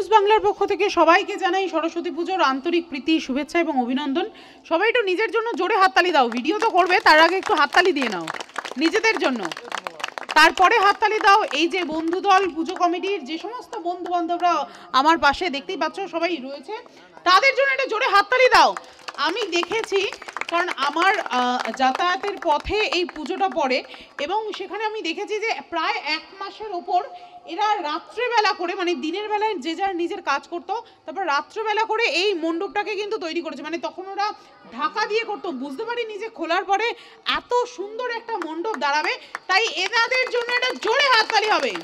News বাংলার পক্ষ থেকে সবাইকে জানাই সরস্বতী পুজোর আন্তরিক প্রীতি, শুভেচ্ছা এবং অভিনন্দন। সবাই একটু নিজের জন্য জোরে হাততালি দাও। ভিডিও তো করবে, তার আগে একটু হাততালি দিয়ে নাও নিজেদের জন্য, তারপরে হাততালি দাও এই যে বন্ধুদল পুজো কমিটির যে সমস্ত বন্ধু বান্ধবরা আমার পাশে দেখতেই পাচ্ছ সবাই রয়েছে, তাদের জন্য একটা জোরে হাততালি দাও। আমি দেখেছি, কারণ আমার যাতায়াতের পথে এই পুজোটা পড়ে এবং সেখানে আমি দেখেছি যে প্রায় 1 মাসের ওপর এরা রাত্রেবেলা করে, মানে দিনের বেলায় যে যার নিজের কাজ করতো, তারপর রাত্রেবেলা করে এই মণ্ডপটাকে কিন্তু তৈরি করেছে। মানে তখন ওরা ঢাকা দিয়ে করতো, বুঝতে পারিনি যে খোলার পরে এত সুন্দর একটা মণ্ডপ দাঁড়াবে। তাই এনাদের জন্য একটা জোরে হাততালি হবে।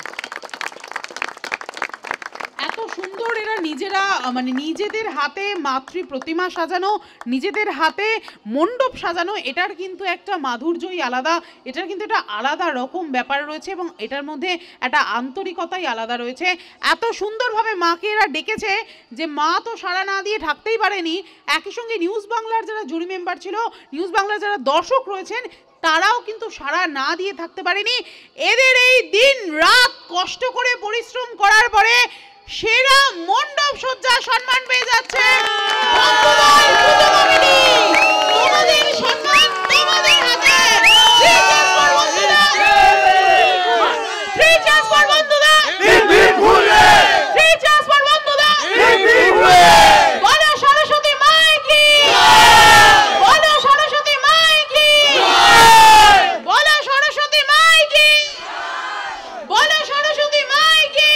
এত সুন্দর এরা নিজেরা, মানে নিজেদের হাতে মাতৃ প্রতিমা সাজানো, নিজেদের হাতে মণ্ডপ সাজানো, এটার কিন্তু একটা মাধুর্যই আলাদা, এটার কিন্তু একটা আলাদা রকম ব্যাপার রয়েছে এবং এটার মধ্যে একটা আন্তরিকতাই আলাদা রয়েছে। এত সুন্দরভাবে মাকে এরা ডেকেছে যে মা তো সাড়া না দিয়ে থাকতেই পারেনি। একই সঙ্গে নিউজ বাংলার যারা জুরি মেম্বার ছিল, নিউজ বাংলার যারা দর্শক রয়েছেন, তারাও কিন্তু সাড়া না দিয়ে থাকতে পারেনি। এদের এই দিন রাত কষ্ট করে পরিশ্রম করার পরে সেরা মণ্ডপ সজ্জা সম্মান পেয়ে যাচ্ছে তোমাদের সম্মান তোমাদের হাতে। বলো সরস্বতী মাই কি, বলো সরস্বতী মাই কি, বলো সরস্বতী মাই কি, বলো সরস্বতী মাই কি।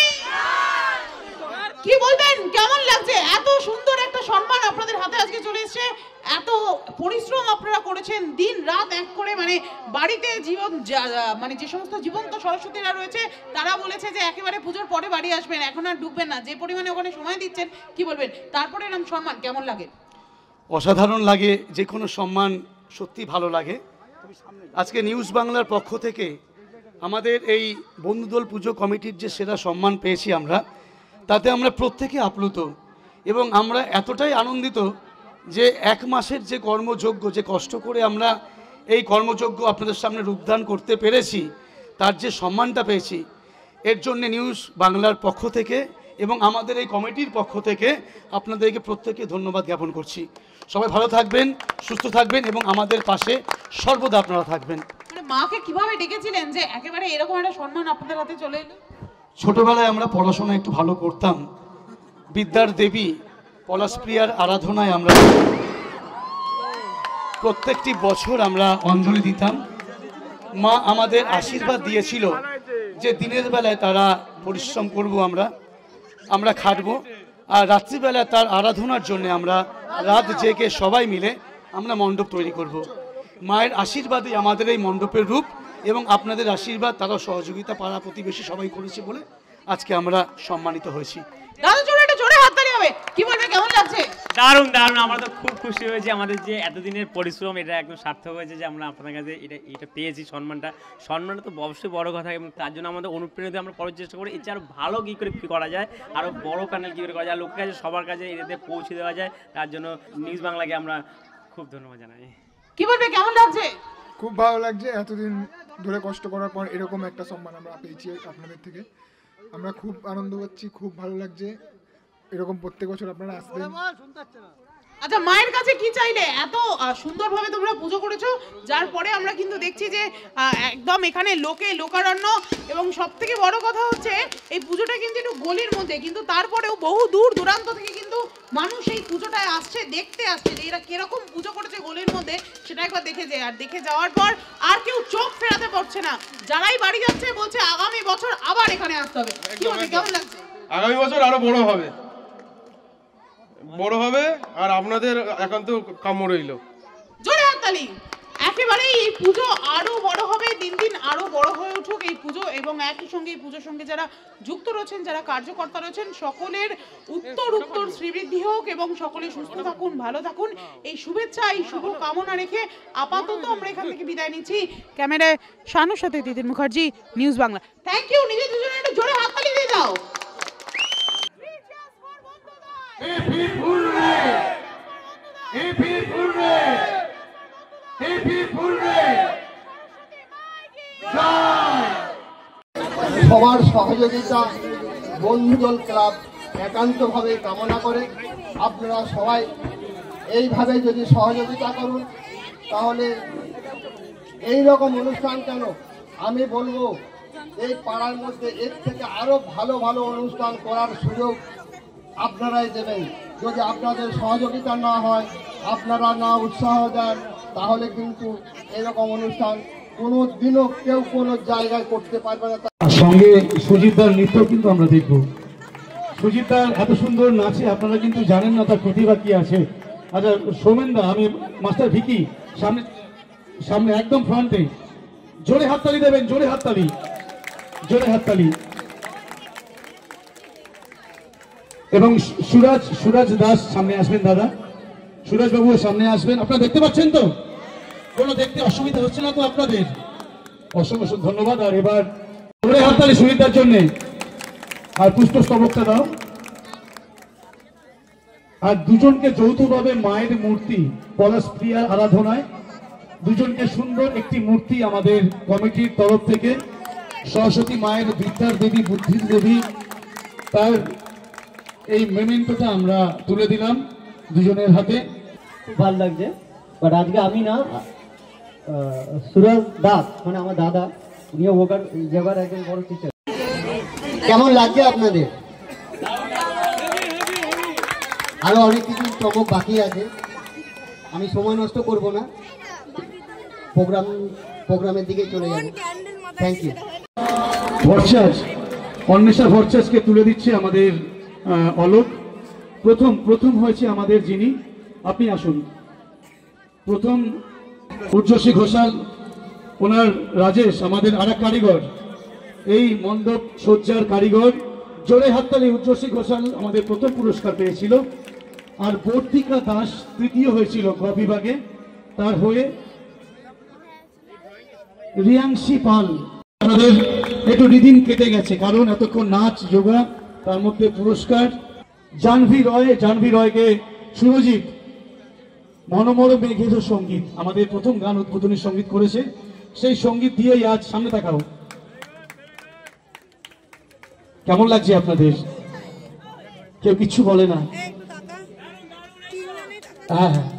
কি বলবেন, কেমন লাগছে? এত সুন্দর একটা সম্মান আপনাদের হাতে আজকে চলে এসেছে। এত পরিশ্রম আপনারা করেছেন দিন রাত এক করে, মানে বাড়িতে জীবন, মানে যে সমস্ত জীবন্ত সরস্বতীরা রয়েছে তারা বলেছে যে একেবারে পুজোর পরে বাড়ি আসবেন, এখন আর ঢুকবেন না, যে পরিমাণে ওখানে সময় দিচ্ছেন। কি বলবেন, তারপরে এরকম সম্মান কেমন লাগে? অসাধারণ লাগে, যে কোনো সম্মান সত্যি ভালো লাগে। আজকে নিউজ বাংলার পক্ষ থেকে আমাদের এই বন্ধুদল পুজো কমিটির যে সেরা সম্মান পেয়েছি আমরা, তাতে আমরা প্রত্যেকে আপ্লুত এবং আমরা এতটাই আনন্দিত যে 1 মাসের যে কর্মযজ্ঞ, যে কষ্ট করে আমরা এই কর্মযজ্ঞ আপনাদের সামনে রূপদান করতে পেরেছি, তার যে সম্মানটা পেয়েছি, এর জন্য নিউজ বাংলার পক্ষ থেকে এবং আমাদের এই কমিটির পক্ষ থেকে আপনাদেরকে প্রত্যেককে ধন্যবাদ জ্ঞাপন করছি। সবাই ভালো থাকবেন, সুস্থ থাকবেন এবং আমাদের পাশে সর্বদা আপনারা থাকবেন। মানে মাকে কিভাবে ডেকেছিলেন যে একেবারে এরকম একটা সম্মান আপনাদের হাতে চলে এলো? ছোটবেলায় আমরা পড়াশোনা একটু ভালো করতাম, বিদ্যার দেবী পলাশপ্রিয়ার আরাধনায় আমরা প্রত্যেকটি বছর আমরা অঞ্জলি দিতাম। মা আমাদের আশীর্বাদ দিয়েছিল যে দিনের বেলায় তারা পরিশ্রম করব, আমরা খাটবো, আর রাত্রিবেলায় তার আরাধনার জন্য আমরা রাত জেগে সবাই মিলে আমরা মণ্ডপ তৈরি করব। মায়ের আশীর্বাদই আমাদের এই মণ্ডপের রূপ এবং আপনাদের আশীর্বাদ, তারা সহযোগিতা পাড়া প্রতিবেশী সবাই করেছে বলে আজকে আমরা সম্মানিত হয়েছি। কি বলবে, কেমন লাগছে? দারুণ দারুণ, আমরা তো খুব খুশি হয়েছি। আমাদের যে এতদিনের পরিশ্রম এটা একদম সার্থক হয়েছে যে আমরা আপনার কাছে এটা পেয়েছি। সম্মানটা তো অবশ্যই বড় কথা এবং তার জন্য আমাদের অনুপ্রেরণা আমরা করার চেষ্টা করি এর আরও ভালো কী করে করা যায়, আরও বড় প্যানেল কী করে করা যায়, লোকের কাছে সবার কাছে এটাতে পৌঁছে দেওয়া যায়। তার জন্য নিউজ বাংলাকে আমরা খুব ধন্যবাদ জানাই। কি বলবে, কেমন লাগছে? খুব ভালো লাগছে, এতদিন ধরে কষ্ট করার পর এরকম একটা সম্মান আমরা পেয়েছি আপনাদের থেকে। আমরা খুব আনন্দ পাচ্ছি, খুব ভালো লাগছে। এরকম প্রত্যেক বছর আপনারা আসবেন। আচ্ছা, মায়ের কাছে কি চাইলে? এত সুন্দরভাবে তোমরা পুজো করেছো, যার পরে আমরা কিন্তু দেখছি যে একদম এখানে লোকারণ্য এবং সব থেকে বড় কথা হচ্ছে এই পুজোটা কিন্তু একটু গলির মধ্যে, কিন্তু তারপরেও বহু দূর দূরান্ত থেকে কিন্তু মানুষ এই পুজোটায় আসছে, দেখতে আসছে যে এরা কিরকম পুজো করেছে গলির মধ্যে, সেটা একবার দেখে যায়। আর দেখে যাওয়ার পর আর কেউ চোখ ফেরাতে পারছে না, যারাই বাড়ি যাচ্ছে বলছে আগামী বছর আবার এখানে আসতে হবে। কি বলবে, কেমন লাগছে? আগামী বছর আরো বড় হবে আর আপনাদের একান্ত কাম্য রইল। জোরে হাততালি। একেবারে এই পুজো আরো বড় হবে, দিন দিন আরো বড় হয়ে উঠুক এই পুজো এবং একই সঙ্গে এই পুজোর সঙ্গে যারা যুক্ত রয়েছেন, যারা কার্যকর্তা রয়েছেন, সকলের উত্তর শ্রীবৃদ্ধি হোক এবং সকলে সুস্থ থাকুন, ভালো থাকুন, এই শুভেচ্ছা, এই শুভ কামনা রেখে আপাতত আমরা এখান থেকে বিদায় নিচ্ছি। ক্যামেরায় শানুর সাথে Titir Mukherjee, news Bangla. Thank you. নিজের দুজনে একটু জোরে হাততালি দিয়ে দাও। সবার সহযোগিতা বন্ধুদল ক্লাব একান্তভাবে কামনা করে আপনারা সবাই এইভাবে যদি সহযোগিতা করুন, তাহলে এই রকম অনুষ্ঠান কেন, আমি বলবো এই পাড়ার মধ্যে এর থেকে আরো ভালো ভালো অনুষ্ঠান করার সুযোগ আপনারাই দেবেন। যদি আপনাদের সহযোগিতা না হয়, আপনারা না উৎসাহ দেন, তাহলে কিন্তু এরকম অনুষ্ঠান কোনো দিনও কেউ কোনো জায়গায় করতে পারবে না। সঙ্গে সুজিতদার নৃত্য কিন্তু আমরা দেখব। সুজিতদার এত সুন্দর নাচে, আপনারা কিন্তু জানেন না তার প্রতিভা কি আছে। আচ্ছা সৌমেনদা, আমি মাস্টার ভিকি সামনে সামনে একদম ফ্রন্টে, জোরে হাততালি দেবেন, জোরে হাততালি, জোরে হাততালি। এবং সুরাজ দাস সামনে আসবেন, দাদা সুরাজ বাবু সামনে আসবেন। আপনারা দেখতে পাচ্ছেন তো? কোনো দেখতে অসুবিধা হচ্ছে না তো আপনাদের? অসংখ্য ধন্যবাদ। আর এবার জোরে হাততালি সুজিতদার জন্য। আর পুষ্পস্তবকটা দাও। আর দুজনকে যৌথভাবে মায়ের মূর্তি পলাশ প্রিয়ার আরাধনায় দুজনকে সুন্দর একটি মূর্তি আমাদের কমিটির তরফ থেকে সরস্বতী মায়ের বিদ্যার দেবী, বুদ্ধির দেবী, তার এই মেমেন্টোটা আমরা তুলে দিলাম দুজনের হাতে। খুব ভালো লাগছে। বাট আজকে আমি না, সুরজ দাস মানে আমার দাদা, উনিও ওকার যোগার একজন বড় টিচার। কেমন লাগছে আপনাদের? আরো অনেক কিছু চমক বাকি আছে, আমি সময় নষ্ট করব না, প্রোগ্রামের দিকে চলে যাব। Thank you. ভরচাজ, অন্বেষা ভরচাজকে তুলে দিচ্ছে আমাদের অলোক। প্রথম হয়েছে আমাদের যিনি, আপনি আসুন। প্রথম উর্জশী ঘোষাল, ওনার রাজেশ আমাদের আরেক কারিগর, এই মণ্ডপ সজ্জার কারিগর। জোরে হাততালি। উর্জশী ঘোষাল আমাদের প্রথম পুরস্কার পেয়েছিল। আর বর্তিকা দাস তৃতীয় হয়েছিল গ বিভাগে, তার হয়ে রিয়াংশী পাল। আমাদের একটু রিদিন কেটে গেছে, কারণ এতক্ষণ নাচ যোগা, তার মধ্যে পুরস্কার। জাহ্নবী রয়কে সুরজিৎ মনোমর মেঘের সঙ্গীত, আমাদের প্রথম গান উদ্বোধনী সঙ্গীত করেছে, সেই সঙ্গীত দিয়েই আজ সামনে তাকাও। কেমন লাগছে আপনাদের? কেউ কিচ্ছু বলে না? হ্যাঁ হ্যাঁ,